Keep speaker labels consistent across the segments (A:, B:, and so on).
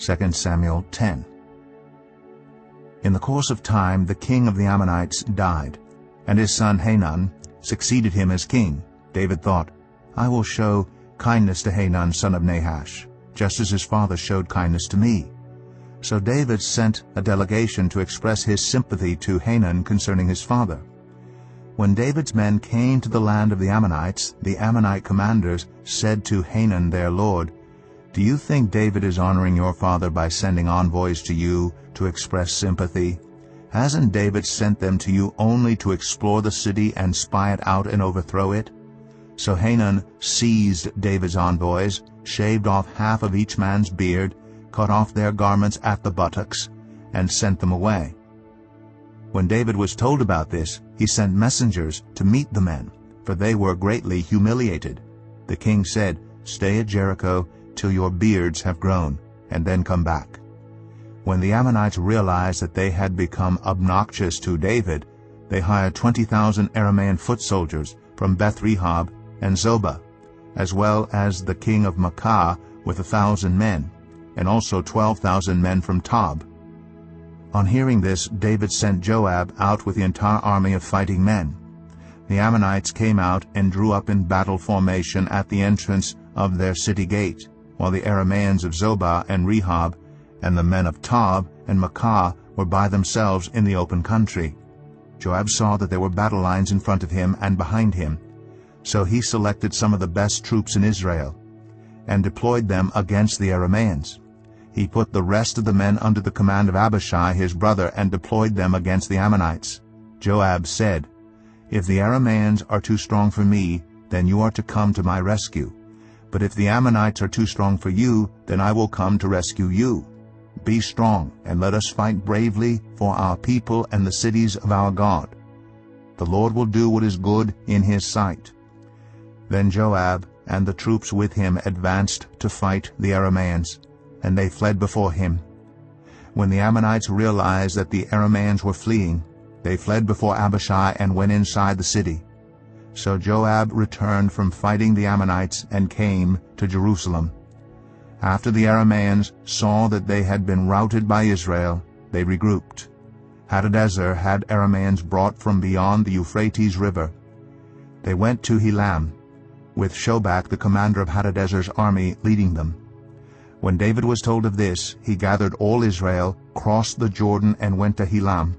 A: 2 Samuel 10. In the course of time the king of the Ammonites died, and his son Hanun succeeded him as king. David thought, I will show kindness to Hanun son of Nahash, just as his father showed kindness to me. So David sent a delegation to express his sympathy to Hanun concerning his father. When David's men came to the land of the Ammonites, the Ammonite commanders said to Hanun their lord, Do you think David is honoring your father by sending envoys to you to express sympathy? Hasn't David sent them to you only to explore the city and spy it out and overthrow it? So Hanun seized David's envoys, shaved off half of each man's beard, cut off their garments at the buttocks, and sent them away. When David was told about this, he sent messengers to meet the men, for they were greatly humiliated. The king said, Stay at Jericho till your beards have grown, and then come back. When the Ammonites realized that they had become obnoxious to David, they hired 20,000 Aramean foot soldiers from Beth-rehob and Zobah, as well as the king of Maacah with 1,000 men, and also 12,000 men from Tob. On hearing this, David sent Joab out with the entire army of fighting men. The Ammonites came out and drew up in battle formation at the entrance of their city gate, while the Arameans of Zobah and Rehob and the men of Tob and Maacah were by themselves in the open country. Joab saw that there were battle lines in front of him and behind him, so he selected some of the best troops in Israel and deployed them against the Arameans. He put the rest of the men under the command of Abishai his brother and deployed them against the Ammonites. Joab said, If the Arameans are too strong for me, then you are to come to my rescue. But if the Ammonites are too strong for you, then I will come to rescue you. Be strong, and let us fight bravely for our people and the cities of our God. The Lord will do what is good in his sight. Then Joab and the troops with him advanced to fight the Arameans, and they fled before him. When the Ammonites realized that the Arameans were fleeing, they fled before Abishai and went inside the city. So Joab returned from fighting the Ammonites and came to Jerusalem. After the Arameans saw that they had been routed by Israel, they regrouped. Hadadezer had Arameans brought from beyond the Euphrates River. They went to Helam, with Shobak the commander of Hadadezer's army leading them. When David was told of this, he gathered all Israel, crossed the Jordan, and went to Helam.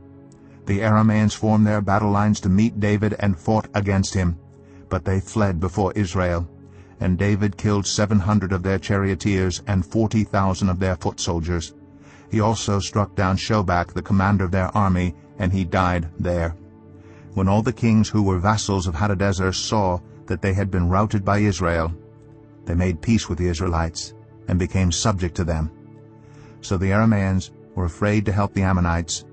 A: The Arameans formed their battle lines to meet David and fought against him, but they fled before Israel. And David killed 700 of their charioteers and 40,000 of their foot soldiers. He also struck down Shobak, the commander of their army, and he died there. When all the kings who were vassals of Hadadezer saw that they had been routed by Israel, they made peace with the Israelites and became subject to them. So the Arameans were afraid to help the Ammonites,